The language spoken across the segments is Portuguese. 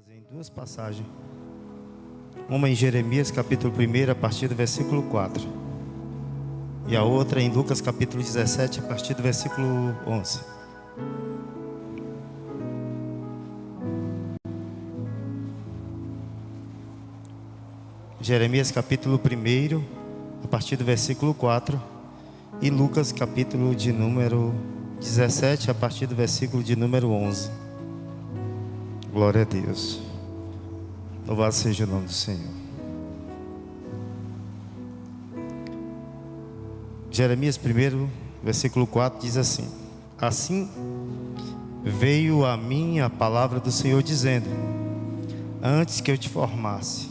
Em duas passagens. Uma em Jeremias capítulo 1, a partir do versículo 4. E a outra em Lucas capítulo 17, a partir do versículo 11. Jeremias capítulo 1, a partir do versículo 4. E Lucas capítulo de número 17, a partir do versículo de número 11. Glória a Deus. Louvado seja o nome do Senhor. Jeremias 1, versículo 4 diz assim: Assim veio a mim a palavra do Senhor dizendo: Antes que eu te formasse,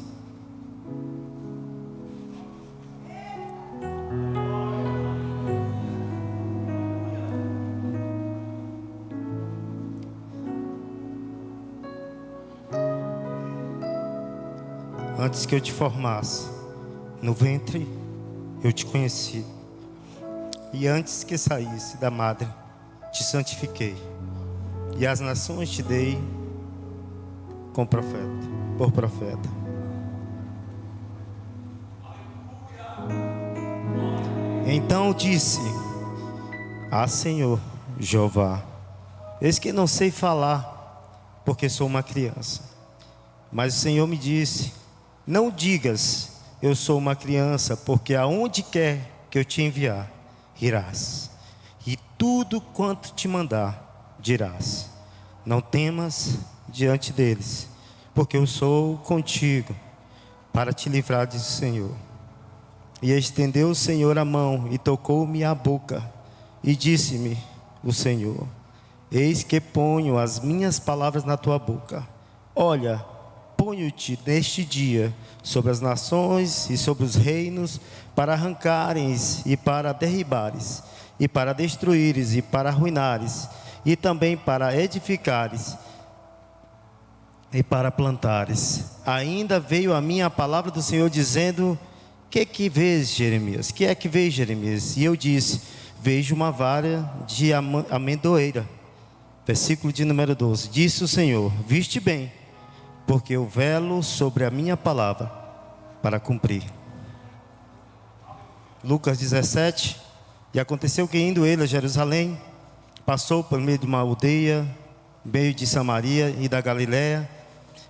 no ventre eu te conheci, e antes que saísse da madre te santifiquei, e as nações te dei por profeta. Então disse: Senhor Jeová, eis que não sei falar, porque sou uma criança. Mas o Senhor me disse: Não digas, eu sou uma criança, porque aonde quer que eu te enviar, irás, e tudo quanto te mandar, dirás. Não temas diante deles, porque eu sou contigo, para te livrar, diz o Senhor. E estendeu o Senhor a mão, e tocou-me a boca, e disse-me o Senhor: Eis que ponho as minhas palavras na tua boca. Olha, ponho-te neste dia sobre as nações e sobre os reinos, para arrancares e para derribares, e para destruíres e para arruinares, e também para edificares e para plantares. Ainda veio a mim a palavra do Senhor dizendo: que vês, Jeremias? Que é que vês, Jeremias? E eu disse: Vejo uma vara de amendoeira. Versículo de número 12. Disse o Senhor: Viste bem, porque eu velo sobre a minha palavra para cumprir. Lucas 17. E aconteceu que, indo ele a Jerusalém, passou por meio de uma aldeia, meio de Samaria e da Galiléia,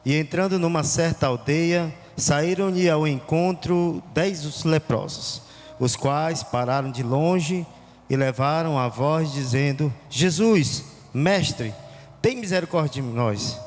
e entrando numa certa aldeia, saíram-lhe ao encontro 10 leprosos, os quais pararam de longe e levaram a voz dizendo: Jesus, mestre, tem misericórdia de nós.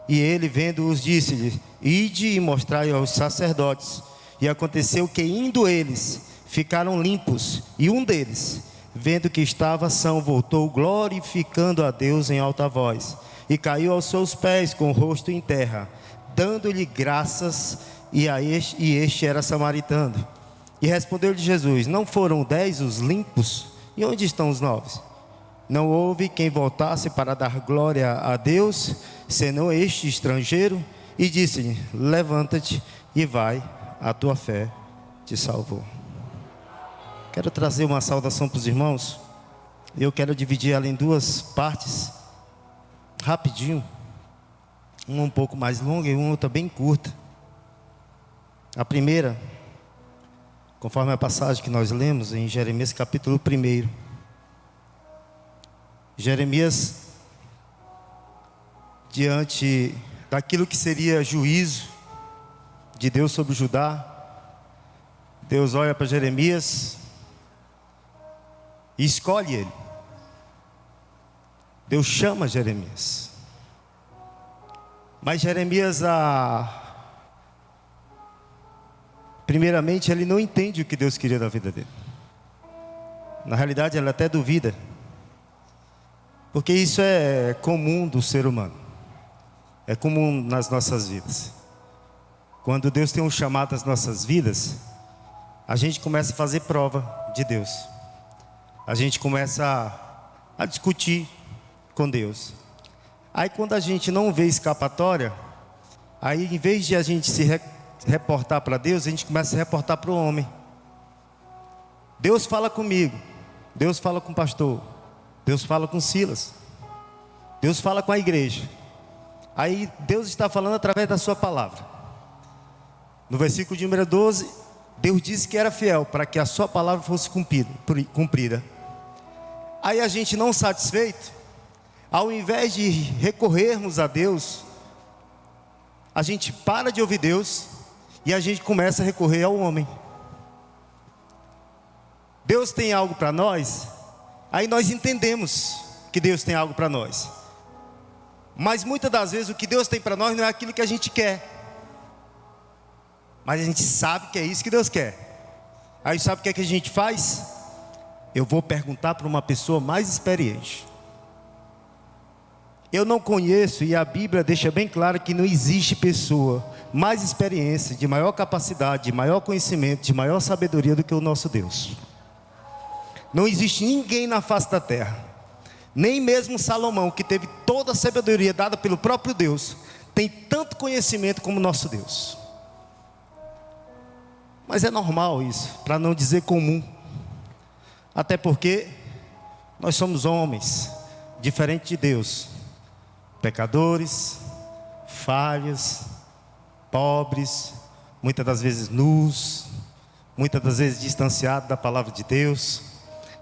E ele, vendo-os, disse-lhes: Ide e mostrai aos sacerdotes. E aconteceu que, indo eles, ficaram limpos. E um deles, vendo que estava são, voltou glorificando a Deus em alta voz, e caiu aos seus pés com o rosto em terra, dando-lhe graças. E este era samaritano. E respondeu-lhe Jesus: Não foram 10 os limpos? E onde estão os 9? Não houve quem voltasse para dar glória a Deus, senão este estrangeiro. E disse-lhe: Levanta-te e vai, a tua fé te salvou. Quero trazer uma saudação para os irmãos. Eu quero dividir ela em duas partes, rapidinho. Uma um pouco mais longa e uma outra bem curta. A primeira, conforme a passagem que nós lemos em Jeremias capítulo 1. Jeremias, diante daquilo que seria juízo de Deus sobre Judá, Deus olha para Jeremias e escolhe ele. Deus chama Jeremias. Mas Jeremias, primeiramente, ele não entende o que Deus queria da vida dele. Na realidade, ele até duvida. Porque isso é comum do ser humano. É comum nas nossas vidas. Quando Deus tem um chamado nas nossas vidas, a gente começa a fazer prova de Deus. A gente começa a discutir com Deus. Aí quando a gente não vê escapatória, aí em vez de a gente se reportar para Deus, a gente começa a reportar para o homem. Deus fala comigo, Deus fala com o pastor, Deus fala com Silas, Deus fala com a igreja. Aí Deus está falando através da sua palavra. No versículo de número 12, Deus disse que era fiel para que a sua palavra fosse cumprida. Aí a gente, não satisfeito, ao invés de recorrermos a Deus, a gente para de ouvir Deus e a gente começa a recorrer ao homem. Deus tem algo para nós, aí nós entendemos que Deus tem algo para nós. Mas muitas das vezes o que Deus tem para nós não é aquilo que a gente quer. Mas a gente sabe que é isso que Deus quer. Aí sabe o que é que a gente faz? Eu vou perguntar para uma pessoa mais experiente. Eu não conheço, e a Bíblia deixa bem claro que não existe pessoa mais experiência, de maior capacidade, de maior conhecimento, de maior sabedoria do que o nosso Deus. Não existe ninguém na face da terra, nem mesmo Salomão, que teve toda a sabedoria dada pelo próprio Deus, tem tanto conhecimento como o nosso Deus. Mas é normal isso, para não dizer comum. Até porque nós somos homens, diferente de Deus, pecadores, falhos, pobres, muitas das vezes nus, muitas das vezes distanciados da palavra de Deus.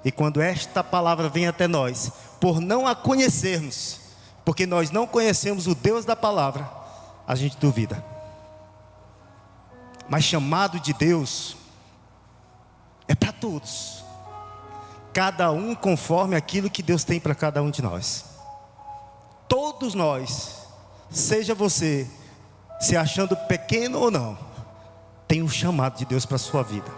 E quando esta palavra vem até nós, por não a conhecermos, porque nós não conhecemos o Deus da palavra, a gente duvida. Mas chamado de Deus é para todos, cada um conforme aquilo que Deus tem para cada um de nós. Todos nós, seja você se achando pequeno ou não, tem um chamado de Deus para a sua vida.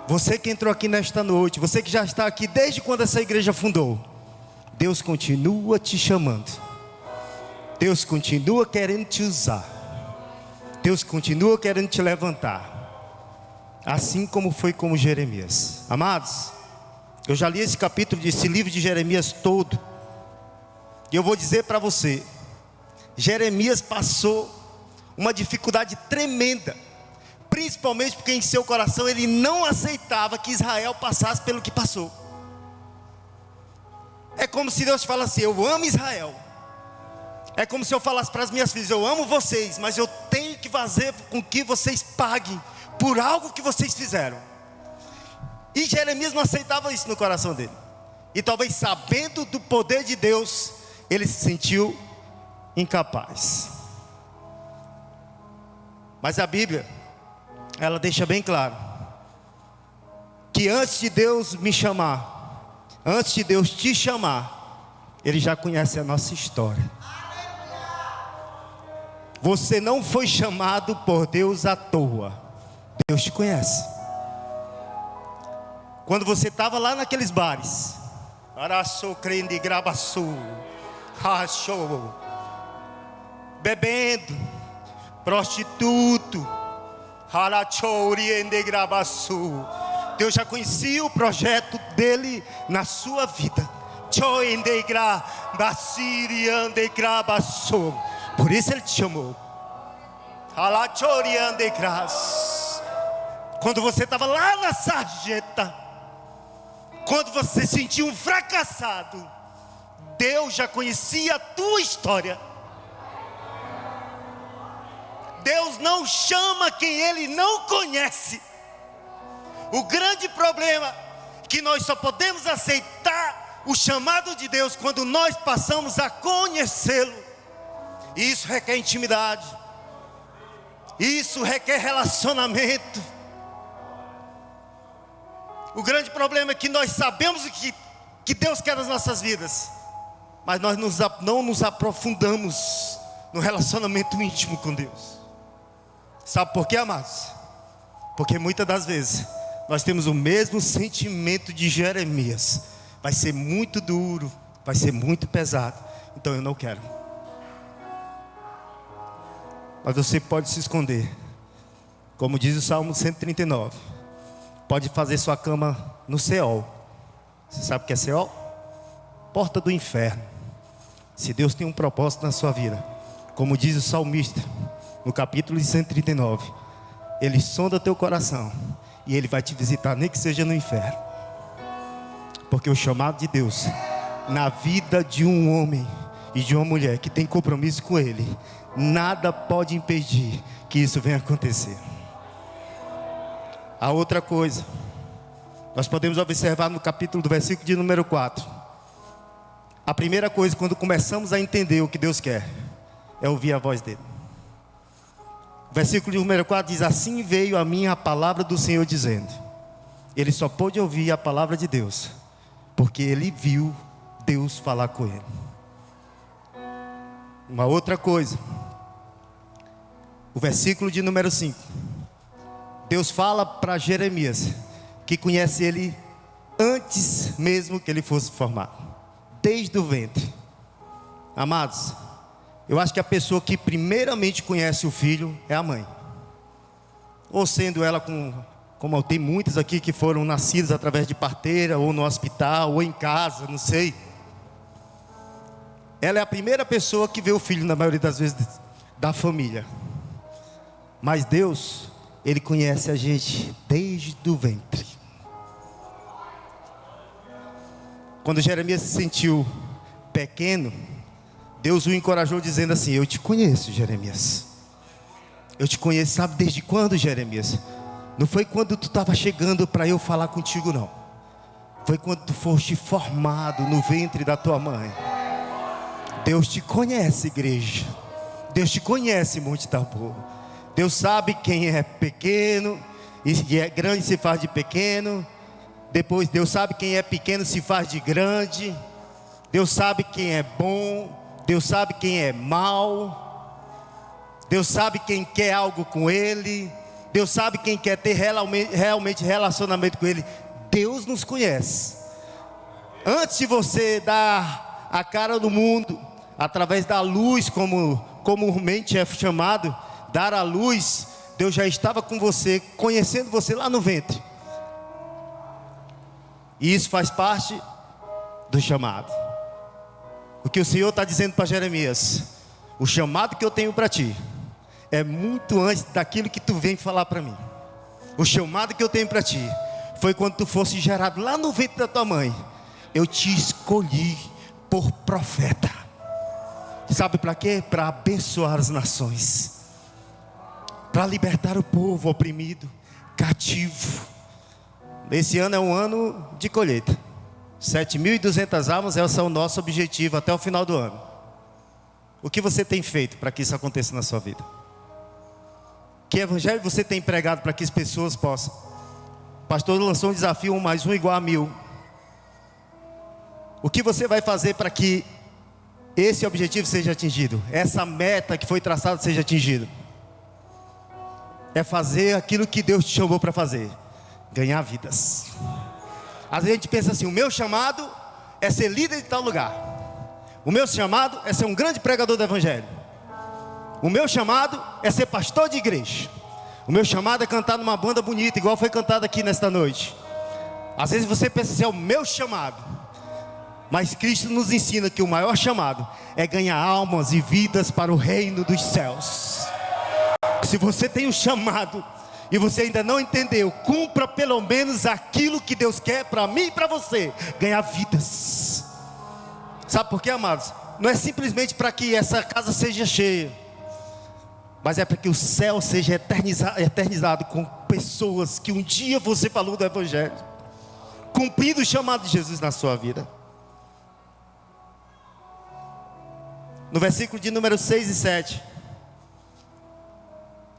Você que entrou aqui nesta noite, você que já está aqui desde quando essa igreja fundou, Deus continua te chamando. Deus continua querendo te usar. Deus continua querendo te levantar. Assim como foi com Jeremias. Amados, eu já li esse capítulo desse livro de Jeremias todo. E eu vou dizer para você, Jeremias passou uma dificuldade tremenda, principalmente porque em seu coração ele não aceitava que Israel passasse pelo que passou. É como se Deus falasse: eu amo Israel. É como se eu falasse para as minhas filhas: eu amo vocês, mas eu tenho que fazer com que vocês paguem por algo que vocês fizeram. E Jeremias não aceitava isso no coração dele. E talvez sabendo do poder de Deus, ele se sentiu incapaz. Mas a Bíblia, ela deixa bem claro que antes de Deus me chamar, antes de Deus te chamar, Ele já conhece a nossa história. Você não foi chamado por Deus à toa. Deus te conhece. Quando você estava lá naqueles bares, bebendo, prostituto, Deus já conhecia o projeto dele na sua vida. Por isso ele te chamou. Quando você estava lá na sarjeta, quando você se sentia um fracassado, Deus já conhecia a tua história. Deus não chama quem Ele não conhece. O grande problema é que nós só podemos aceitar o chamado de Deus quando nós passamos a conhecê-lo. E isso requer intimidade. Isso requer relacionamento. O grande problema é que nós sabemos o que Deus quer das nossas vidas, mas nós não nos aprofundamos no relacionamento íntimo com Deus. Sabe por quê, amados? Porque muitas das vezes nós temos o mesmo sentimento de Jeremias. Vai ser muito duro, vai ser muito pesado, então eu não quero. Mas você pode se esconder, como diz o Salmo 139. Pode fazer sua cama no Seol. Você sabe o que é Seol? Porta do inferno. Se Deus tem um propósito na sua vida, como diz o salmista no capítulo 139, Ele sonda teu coração e Ele vai te visitar, nem que seja no inferno. Porque o chamado de Deus na vida de um homem e de uma mulher que tem compromisso com Ele, nada pode impedir que isso venha acontecer. A outra coisa, nós podemos observar no capítulo do versículo de número 4. A primeira coisa, quando começamos a entender o que Deus quer, é ouvir a voz dEle. Versículo de número 4 diz: assim veio a mim a palavra do Senhor dizendo. Ele só pôde ouvir a palavra de Deus porque ele viu Deus falar com ele. Uma outra coisa, o versículo de número 5. Deus fala para Jeremias que conhece ele antes mesmo que ele fosse formado, desde o ventre. Amados, eu acho que a pessoa que primeiramente conhece o filho é a mãe. Ou sendo ela como tem muitas aqui que foram nascidas através de parteira, ou no hospital, ou em casa, não sei. Ela é a primeira pessoa que vê o filho, na maioria das vezes, da família. Mas Deus, Ele conhece a gente desde o ventre. Quando Jeremias se sentiu pequeno, Deus o encorajou dizendo assim: eu te conheço, Jeremias. Eu te conheço, sabe desde quando, Jeremias? Não foi quando tu estava chegando para eu falar contigo, não. Foi quando tu foste formado no ventre da tua mãe. Deus te conhece, igreja. Deus te conhece, Monte Tabor. Deus sabe quem é pequeno e é grande se faz de pequeno. Depois Deus sabe quem é pequeno se faz de grande. Deus sabe quem é bom. Deus sabe quem é mau. Deus sabe quem quer algo com Ele. Deus sabe quem quer ter realmente relacionamento com Ele. Deus nos conhece. Antes de você dar a cara no mundo, através da luz, como comumente é chamado, dar a luz, Deus já estava com você, conhecendo você lá no ventre. E isso faz parte do chamado. O que o Senhor está dizendo para Jeremias: o chamado que eu tenho para ti é muito antes daquilo que tu vem falar para mim. O chamado que eu tenho para ti foi quando tu fosse gerado lá no ventre da tua mãe. Eu te escolhi por profeta. Sabe para quê? Para abençoar as nações, para libertar o povo oprimido, cativo. Esse ano é um ano de colheita. 7.200 almas é o nosso objetivo até o final do ano. O que você tem feito para que isso aconteça na sua vida? Que evangelho você tem pregado para que as pessoas possam? O pastor lançou um desafio: 1 mais 1 igual a 1000. O que você vai fazer para que esse objetivo seja atingido? Essa meta que foi traçada seja atingida? É fazer aquilo que Deus te chamou para fazer: ganhar vidas. Às vezes a gente pensa assim: o meu chamado é ser líder de tal lugar. O meu chamado é ser um grande pregador do evangelho. O meu chamado é ser pastor de igreja. O meu chamado é cantar numa banda bonita, igual foi cantado aqui nesta noite. Às vezes você pensa assim: é o meu chamado. Mas Cristo nos ensina que o maior chamado é ganhar almas e vidas para o reino dos céus. Se você tem um chamado e você ainda não entendeu, cumpra pelo menos aquilo que Deus quer para mim e para você: ganhar vidas. Sabe por quê, amados? Não é simplesmente para que essa casa seja cheia, mas é para que o céu seja eternizado com pessoas que um dia você falou do evangelho, cumprindo o chamado de Jesus na sua vida. No versículo de número 6 e 7,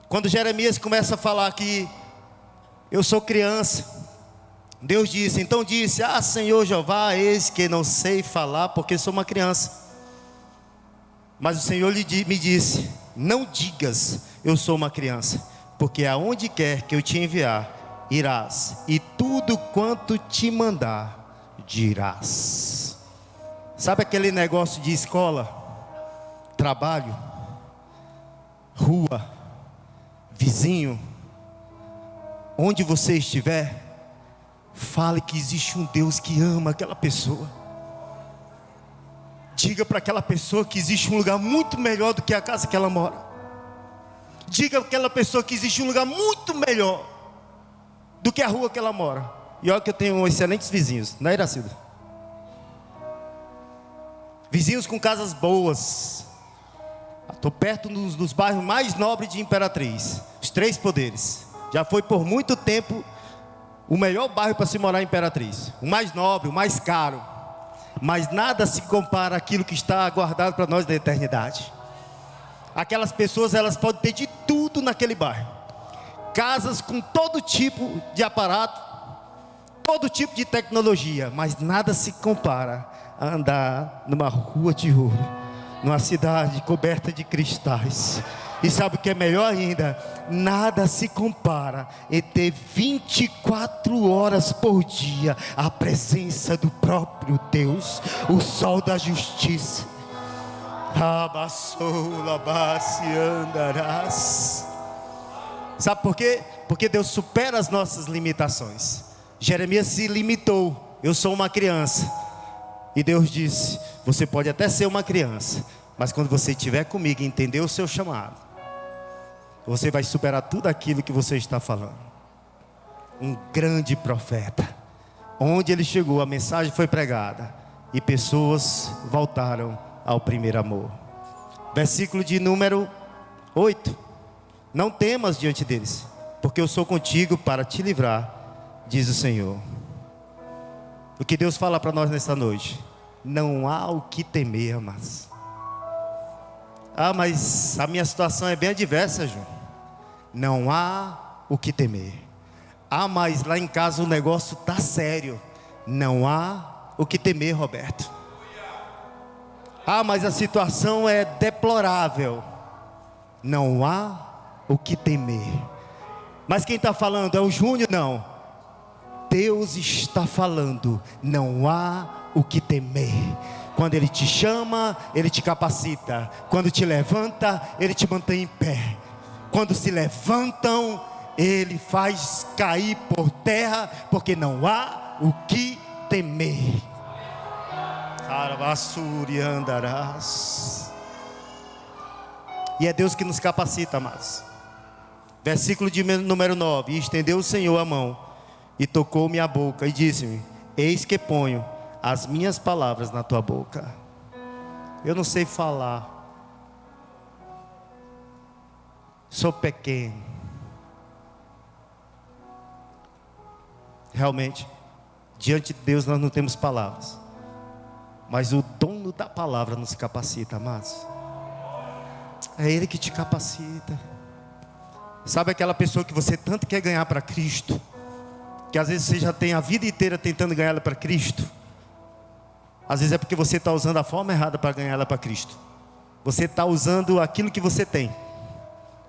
quando Jeremias começa a falar que eu sou criança, Deus disse: então disse: ah, Senhor Jeová, eis que não sei falar porque sou uma criança. Mas o Senhor me disse: não digas eu sou uma criança, porque aonde quer que eu te enviar, irás, e tudo quanto te mandar, dirás. Sabe aquele negócio de escola, trabalho, rua, vizinho? Onde você estiver, fale que existe um Deus que ama aquela pessoa. Diga para aquela pessoa que existe um lugar muito melhor do que a casa que ela mora. Diga para aquela pessoa que existe um lugar muito melhor do que a rua que ela mora. E olha que eu tenho excelentes vizinhos, não é, Iracida? vizinhos com casas boas. Estou perto dos bairros mais nobres de Imperatriz, os Três Poderes. Já foi por muito tempo o melhor bairro para se morar em Imperatriz, o mais nobre, o mais caro. Mas nada se compara àquilo que está aguardado para nós da eternidade. Aquelas pessoas, elas podem ter de tudo naquele bairro, casas com todo tipo de aparato, todo tipo de tecnologia, mas nada se compara a andar numa rua de ouro, numa cidade coberta de cristais. E sabe o que é melhor ainda? Nada se compara em ter 24 horas por dia a presença do próprio Deus, o sol da justiça. Andarás. Sabe por quê? Porque Deus supera as nossas limitações. Jeremias se limitou: eu sou uma criança. E Deus disse: você pode até ser uma criança, mas quando você estiver comigo e entender o seu chamado, você vai superar tudo aquilo que você está falando. Um grande profeta. Onde ele chegou, a mensagem foi pregada e pessoas voltaram ao primeiro amor. Versículo de número 8: não temas diante deles, porque eu sou contigo para te livrar, diz o Senhor. O que Deus fala para nós nesta noite: não há o que temer, amados. Mas a minha situação é bem adversa, João. Não há o que temer. Mas lá em casa o negócio está sério. Não há o que temer, Roberto. Mas a situação é deplorável. Não há o que temer. Mas quem está falando é o Júnior? Não. Deus está falando: não há o que temer. Quando Ele te chama, Ele te capacita. Quando te levanta, Ele te mantém em pé. Quando se levantam, Ele faz cair por terra, porque não há o que temer. Andarás. E é Deus que nos capacita, amados. Versículo de número 9: e estendeu o Senhor a mão e tocou minha boca e disse-me: eis que ponho as minhas palavras na tua boca. Eu não sei falar, sou pequeno. Realmente, diante de Deus nós não temos palavras, mas o dono da palavra nos capacita, amados. É Ele que te capacita. Sabe aquela pessoa que você tanto quer ganhar para Cristo, que às vezes você já tem a vida inteira tentando ganhar ela para Cristo? Às vezes é porque você está usando a forma errada para ganhar ela para Cristo. Você está usando aquilo que você tem,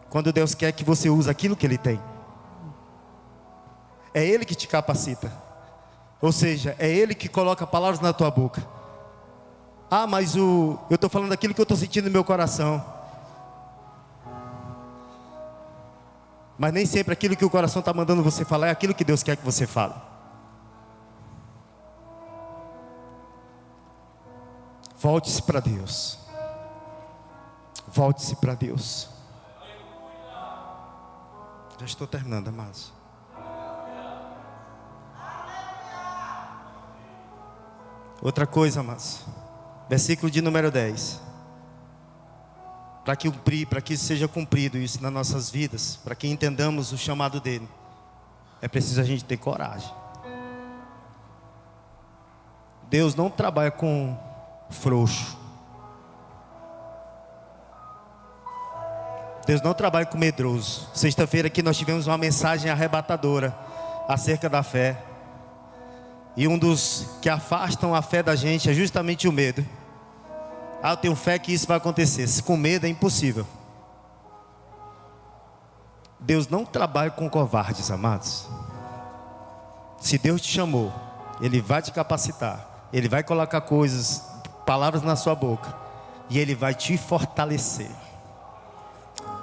quando Deus quer que você use aquilo que Ele tem. É Ele que te capacita. Ou seja, é Ele que coloca palavras na tua boca. Mas eu estou falando aquilo que eu estou sentindo no meu coração. Mas nem sempre aquilo que o coração está mandando você falar é aquilo que Deus quer que você fale. Volte-se para Deus. Volte-se para Deus. Já estou terminando, amados. Outra coisa, amados. Versículo de número 10. Para que isso seja cumprido isso nas nossas vidas, para que entendamos o chamado dele, é preciso a gente ter coragem. Deus não trabalha com frouxo. Deus não trabalha com medroso. Sexta-feira aqui nós tivemos uma mensagem arrebatadora acerca da fé. E um dos que afastam a fé da gente é justamente o medo. Eu tenho fé que isso vai acontecer. Se com medo é impossível. Deus não trabalha com covardes, amados. Se Deus te chamou, Ele vai te capacitar. Ele vai colocar palavras na sua boca, e Ele vai te fortalecer.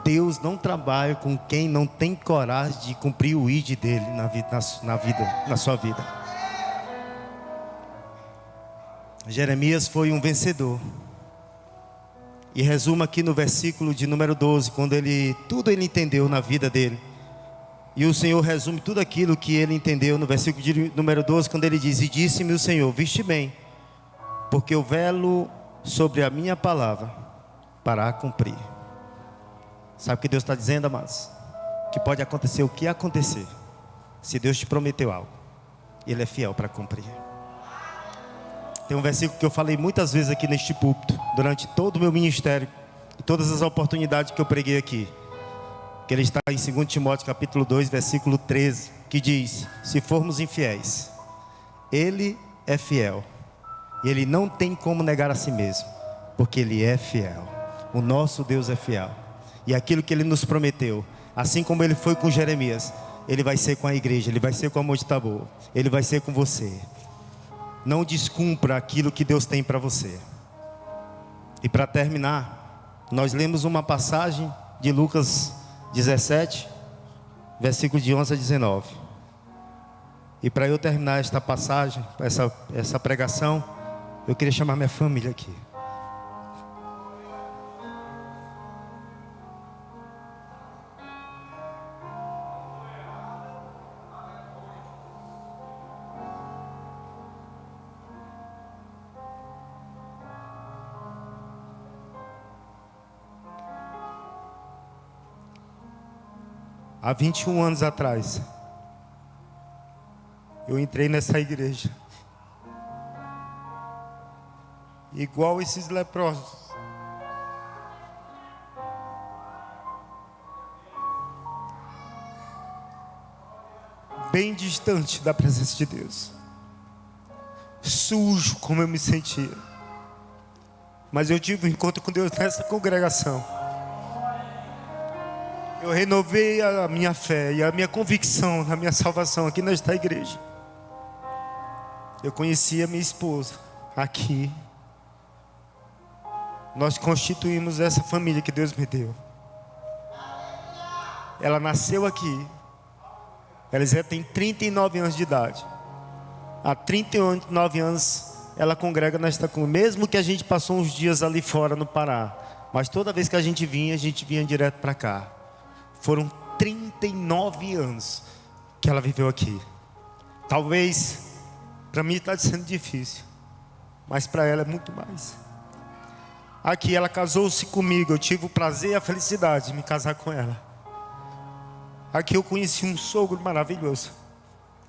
Deus não trabalha com quem não tem coragem de cumprir o ID dele na sua vida. Jeremias foi um vencedor. E resumo aqui no versículo de número 12, quando tudo ele entendeu na vida dele. E o Senhor resume tudo aquilo que ele entendeu no versículo de número 12, quando ele diz: e disse-me o Senhor: viste bem, porque o velo sobre a minha palavra para a cumprir. Sabe o que Deus está dizendo, amados? Que pode acontecer o que acontecer. Se Deus te prometeu algo, Ele é fiel para cumprir. Tem um versículo que eu falei muitas vezes aqui neste púlpito, durante todo o meu ministério, e todas as oportunidades que eu preguei aqui, que ele está em 2 Timóteo capítulo 2, versículo 13, que diz: se formos infiéis, Ele é fiel, e Ele não tem como negar a si mesmo, porque Ele é fiel. O nosso Deus é fiel, e aquilo que Ele nos prometeu, assim como Ele foi com Jeremias, Ele vai ser com a igreja, Ele vai ser com a Monte Tabor, Ele vai ser com você. Não descumpra aquilo que Deus tem para você. E para terminar, nós lemos uma passagem de Lucas 17, versículo de 11 a 19. E para eu terminar esta passagem, essa pregação, eu queria chamar minha família aqui. Há 21 anos atrás, eu entrei nessa igreja, igual esses leprosos, bem distante da presença de Deus, sujo como eu me sentia, mas eu tive um encontro com Deus nessa congregação. Eu renovei a minha fé e a minha convicção na minha salvação aqui nesta igreja. Eu conheci a minha esposa aqui. Nós constituímos essa família que Deus me deu. Ela nasceu aqui. Ela já tem 39 anos de idade. Há 39 anos ela congrega nesta comunidade. Mesmo que a gente passou uns dias ali fora no Pará, mas toda vez que a gente vinha direto para cá. Foram 39 anos que ela viveu aqui. Talvez para mim está sendo difícil, mas para ela é muito mais. Aqui ela casou-se comigo. Eu tive o prazer e a felicidade de me casar com ela. Aqui eu conheci um sogro maravilhoso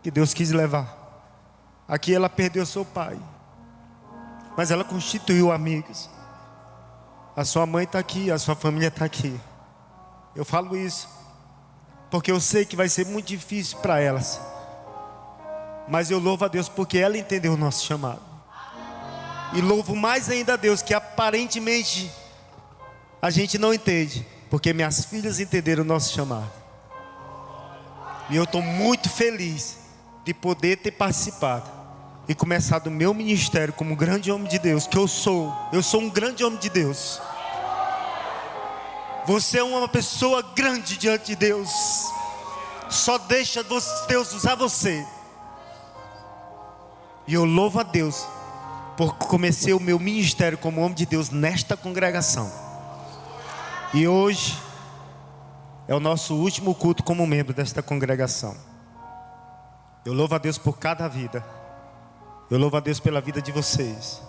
que Deus quis levar. Aqui ela perdeu seu pai, mas ela constituiu amigos. A sua mãe está aqui, a sua família está aqui. Eu falo isso porque eu sei que vai ser muito difícil para elas, mas eu louvo a Deus porque ela entendeu o nosso chamado. E louvo mais ainda a Deus que aparentemente a gente não entende, porque minhas filhas entenderam o nosso chamado. E eu estou muito feliz de poder ter participado e começado o meu ministério como um grande homem de Deus, que eu sou um grande homem de Deus. Você é uma pessoa grande diante de Deus. Só deixa Deus usar você. E eu louvo a Deus porque comecei o meu ministério como homem de Deus nesta congregação. E hoje é o nosso último culto como membro desta congregação. Eu louvo a Deus por cada vida. Eu louvo a Deus pela vida de vocês.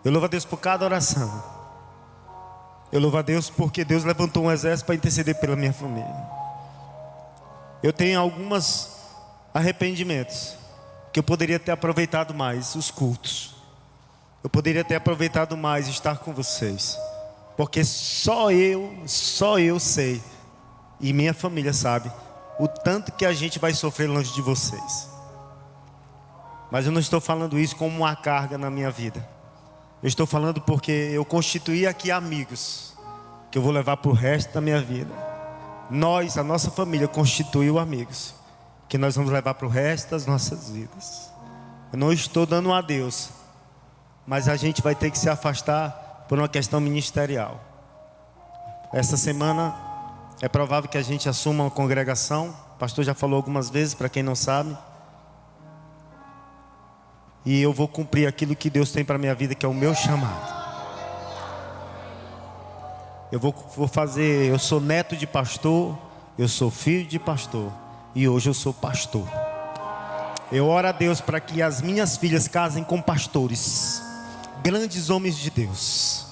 Eu louvo a Deus por cada oração. Eu louvo a Deus porque Deus levantou um exército para interceder pela minha família. Eu tenho alguns arrependimentos, que eu poderia ter aproveitado mais os cultos. Eu poderia ter aproveitado mais estar com vocês. Porque só eu sei, e minha família sabe, o tanto que a gente vai sofrer longe de vocês. Mas eu não estou falando isso como uma carga na minha vida. Eu estou falando porque eu constituí aqui amigos que eu vou levar para o resto da minha vida. A nossa família constituiu amigos que nós vamos levar para o resto das nossas vidas. Eu não estou dando um adeus, mas a gente vai ter que se afastar por uma questão ministerial. Essa semana é provável que a gente assuma uma congregação. O pastor já falou algumas vezes, para quem não sabe. E eu vou cumprir aquilo que Deus tem para a minha vida, que é o meu chamado. Eu vou fazer, eu sou neto de pastor, eu sou filho de pastor, e hoje eu sou pastor. Eu oro a Deus para que as minhas filhas casem com pastores, grandes homens de Deus.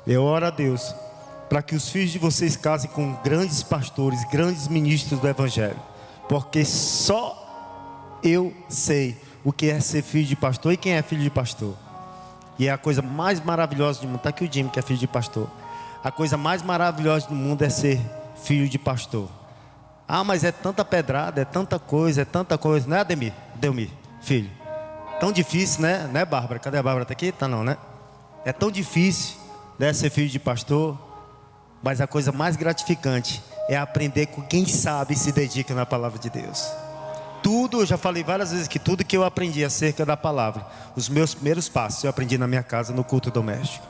Eu oro a Deus para que os filhos de vocês casem com grandes pastores, grandes ministros do Evangelho, porque só eu sei o que é ser filho de pastor e quem é filho de pastor. E é a coisa mais maravilhosa do mundo. Está aqui o Jimmy, que é filho de pastor. A coisa mais maravilhosa do mundo é ser filho de pastor. Ah, mas é tanta pedrada, é tanta coisa, não é, Ademir? Delmir, filho. Tão difícil, né? Né, Bárbara? Cadê a Bárbara? Está aqui? Tá não, né? É tão difícil, né, ser filho de pastor. Mas a coisa mais gratificante é aprender com quem sabe e se dedica na palavra de Deus. Tudo, eu já falei várias vezes que tudo que eu aprendi acerca da palavra, os meus primeiros passos, eu aprendi na minha casa, no culto doméstico.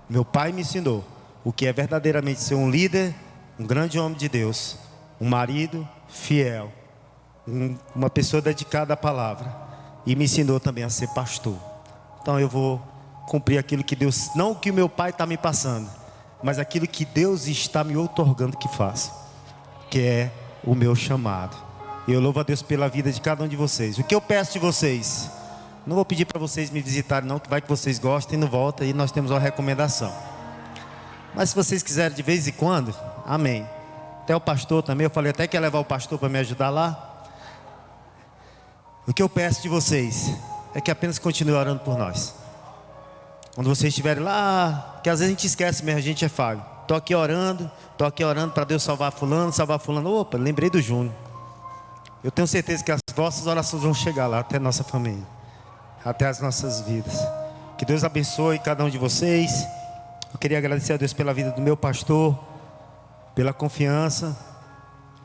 Meu pai me ensinou o que é verdadeiramente ser um líder, um grande homem de Deus, um marido fiel, uma pessoa dedicada à palavra. E me ensinou também a ser pastor. Então eu vou cumprir aquilo que Deus, não o que o meu pai está me passando, mas aquilo que Deus está me outorgando que faça, que é o meu chamado. E eu louvo a Deus pela vida de cada um de vocês. O que eu peço de vocês, não vou pedir para vocês me visitarem não, que vai que vocês gostem e não volta, e nós temos uma recomendação. Mas se vocês quiserem de vez em quando, amém. Até o pastor também, eu falei até que ia levar o pastor para me ajudar lá. O que eu peço de vocês é que apenas continuem orando por nós. Quando vocês estiverem lá, que às vezes a gente esquece mesmo, a gente é falho. Estou aqui orando para Deus salvar fulano. Opa, lembrei do Júnior. Eu tenho certeza que as vossas orações vão chegar lá, até a nossa família, até as nossas vidas. Que Deus abençoe cada um de vocês. Eu queria agradecer a Deus pela vida do meu pastor, pela confiança,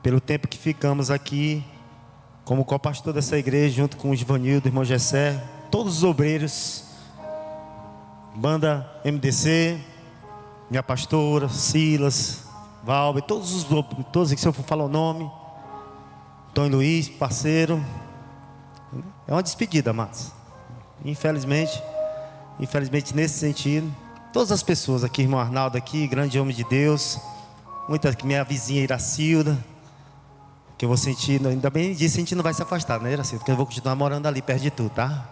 pelo tempo que ficamos aqui, como co-pastor dessa igreja, junto com o Givanildo, o irmão Gessé, todos os obreiros, banda MDC, minha pastora, Silas, Valber, todos que se eu for falar o nome, Tom e Luiz, parceiro. É uma despedida, amados. Infelizmente nesse sentido, todas as pessoas aqui, irmão Arnaldo aqui, grande homem de Deus, muitas, minha vizinha Iracilda, que eu vou sentir, ainda bem disse, a gente não vai se afastar, né, Iracilda? Porque eu vou continuar morando ali perto de tu, tá?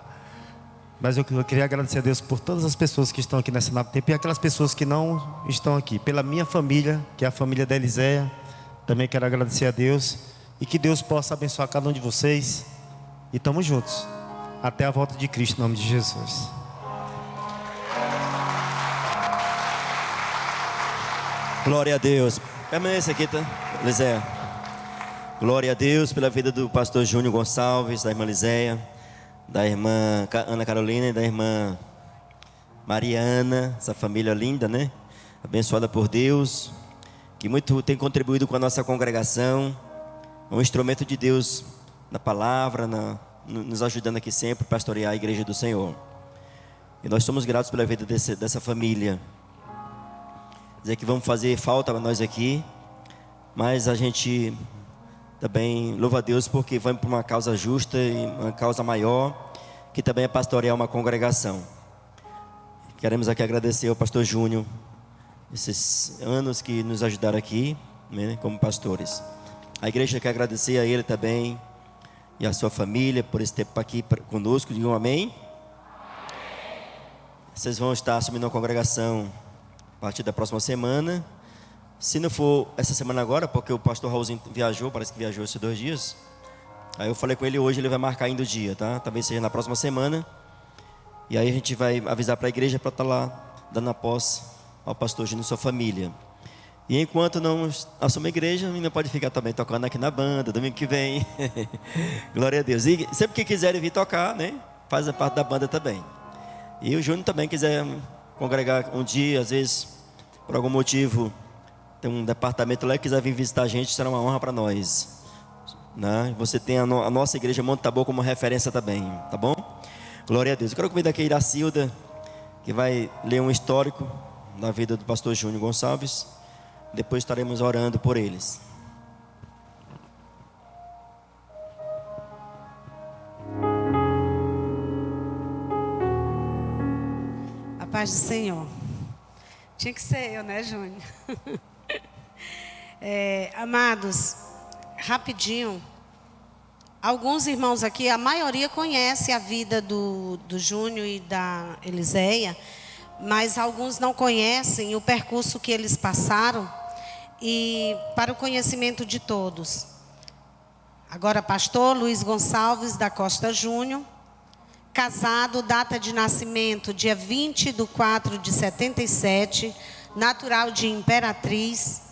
Mas eu queria agradecer a Deus por todas as pessoas que estão aqui nessa nova tempo e aquelas pessoas que não estão aqui, pela minha família, que é a família da Eliséia. Também quero agradecer a Deus. E que Deus possa abençoar cada um de vocês. E estamos juntos. Até a volta de Cristo, em nome de Jesus. Glória a Deus. Permaneça aqui, tá? Liséia. Glória a Deus pela vida do pastor Júnior Gonçalves, da irmã Liséia, da irmã Ana Carolina e da irmã Mariana. Essa família linda, né? Abençoada por Deus. Que muito tem contribuído com a nossa congregação. Um instrumento de Deus na palavra, nos ajudando aqui sempre a pastorear a igreja do Senhor. E nós somos gratos pela vida dessa família. Dizer que vamos fazer falta para nós aqui, mas a gente também louva a Deus porque vamos para uma causa justa e uma causa maior, que também é pastorear uma congregação. Queremos aqui agradecer ao pastor Júnior, esses anos que nos ajudaram aqui, né, como pastores. A igreja quer agradecer a ele também e a sua família por esse tempo aqui conosco. Digam amém. Vocês vão estar assumindo uma congregação a partir da próxima semana. Se não for essa semana agora, porque o pastor Raulzinho viajou, parece que viajou esses 2 dias. Aí eu falei com ele hoje, ele vai marcar ainda o dia, tá? Talvez seja na próxima semana. E aí a gente vai avisar para a igreja para estar lá dando a posse ao pastor Júnior e sua família. E enquanto não assumir a igreja, ainda pode ficar também tocando aqui na banda, domingo que vem. Glória a Deus. E sempre que quiserem vir tocar, né, faz a parte da banda também. E o Júnior também quiser congregar um dia, às vezes, por algum motivo, tem um departamento lá que quiser vir visitar a gente, será uma honra para nós. Né? Você tem a nossa igreja Monte Tabor como referência também, tá bom? Glória a Deus. Eu quero convidar aqui a Iracilda, que vai ler um histórico da vida do pastor Júnior Gonçalves. Depois estaremos orando por eles. A paz do Senhor. Tinha que ser eu, né, Júnior? Amados, rapidinho, alguns irmãos aqui, a maioria conhece a vida do Júnior e da Eliséia, mas alguns não conhecem o percurso que eles passaram, e para o conhecimento de todos. Agora, pastor Luiz Gonçalves da Costa Júnior, casado, data de nascimento, dia 20/4/77, natural de Imperatriz,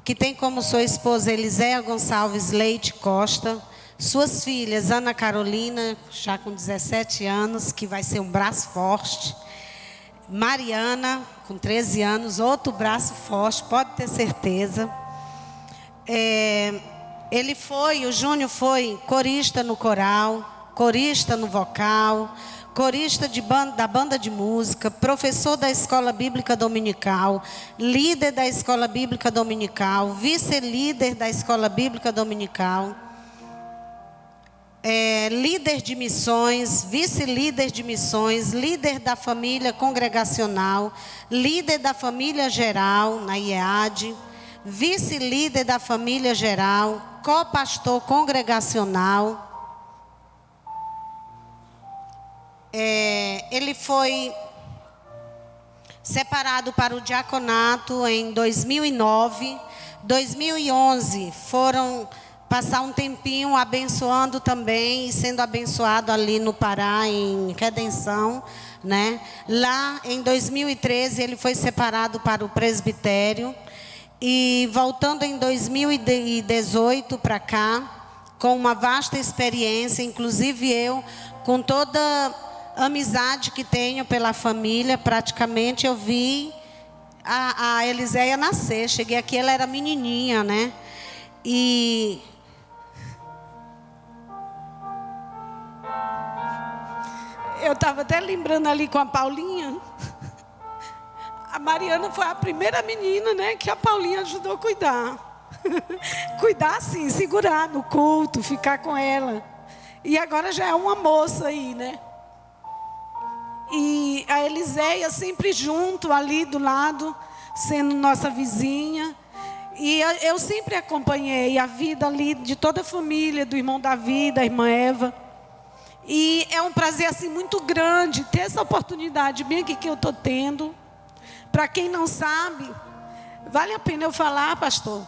que tem como sua esposa Eliséia Gonçalves Leite Costa, suas filhas Ana Carolina, já com 17 anos, que vai ser um braço forte, Mariana, com 13 anos, outro braço forte, pode ter certeza. O Júnior foi corista no coral, corista no vocal, corista da banda de música, professor da escola bíblica dominical, líder da escola bíblica dominical, vice-líder da escola bíblica dominical, líder de missões, vice-líder de missões, líder da família congregacional, líder da família geral na IEAD, vice-líder da família geral, co-pastor congregacional. Ele foi separado para o diaconato em 2009. 2011 foram passar um tempinho abençoando também e sendo abençoado ali no Pará, em Redenção, né? Lá em 2013 ele foi separado para o presbitério e voltando em 2018 para cá, com uma vasta experiência, inclusive eu, com toda a amizade que tenho pela família, praticamente eu vi a Eliséia nascer. Cheguei aqui, ela era menininha, né? E eu estava até lembrando ali com a Paulinha. A Mariana foi a primeira menina, né, que a Paulinha ajudou a cuidar. Cuidar assim, segurar no culto, ficar com ela. E agora já é uma moça aí, né? E a Eliséia sempre junto ali do lado, sendo nossa vizinha. E eu sempre acompanhei a vida ali de toda a família, do irmão Davi, da irmã Eva. E é um prazer assim muito grande ter essa oportunidade bem aqui que eu estou tendo. Para quem não sabe, vale a pena eu falar, pastor,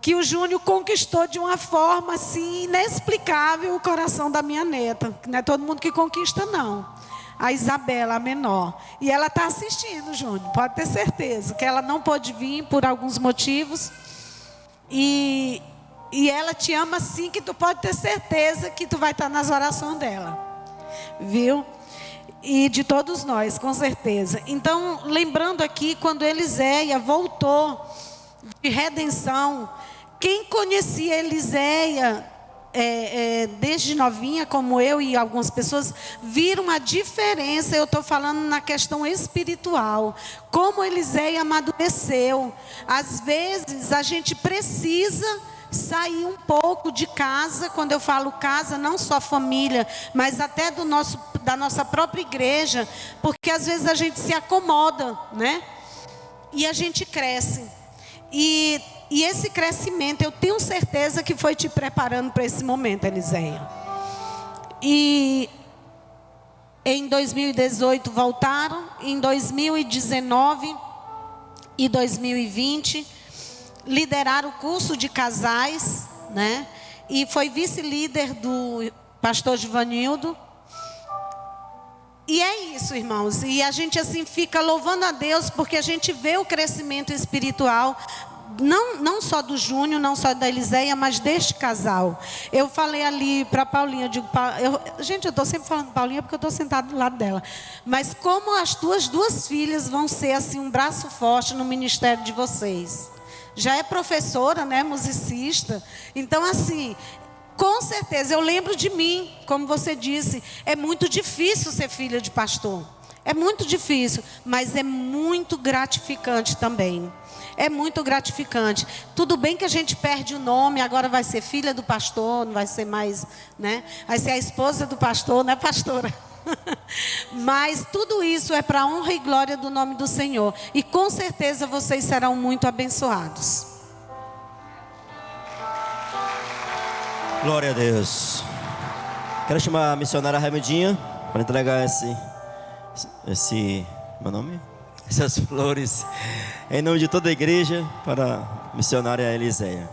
que o Júnior conquistou de uma forma assim inexplicável o coração da minha neta. Não é todo mundo que conquista, não. A Isabela, a menor. E ela está assistindo, Júnior, pode ter certeza, que ela não pôde vir por alguns motivos. E ela te ama assim, que tu pode ter certeza que tu vai estar nas orações dela. Viu? E de todos nós, com certeza. Então, lembrando aqui, quando Eliséia voltou de Redenção, quem conhecia Eliséia desde novinha, como eu e algumas pessoas, viram a diferença. Eu estou falando na questão espiritual. Como Eliséia amadureceu. Às vezes, a gente precisa sair um pouco de casa. Quando eu falo casa, não só família, mas até da nossa própria igreja, porque às vezes a gente se acomoda, né? E a gente cresce. E esse crescimento, eu tenho certeza que foi te preparando para esse momento, Eliséia. E em 2018 voltaram, em 2019 e 2020 lideraram o curso de casais, né? E foi vice-líder do pastor Givanildo. E é isso, irmãos. E a gente assim fica louvando a Deus, porque a gente vê o crescimento espiritual, não só do Júnior, não só da Eliséia, mas deste casal. Eu falei ali para a Paulinha, eu digo, gente, eu estou sempre falando Paulinha porque eu estou sentado do lado dela. Mas como as tuas duas filhas vão ser assim um braço forte no ministério de vocês. Já é professora, né, musicista. Então assim, com certeza, eu lembro de mim, como você disse, é muito difícil ser filha de pastor. É muito difícil, mas é muito gratificante também. É muito gratificante. Tudo bem que a gente perde o nome, agora vai ser filha do pastor, não vai ser mais, né? Vai ser a esposa do pastor, né, pastora? Mas tudo isso é para a honra e glória do nome do Senhor. E com certeza vocês serão muito abençoados. Glória a Deus. Quero chamar a missionária Raimundinha para entregar meu nome? Essas flores em nome de toda a igreja para a missionária Eliséia.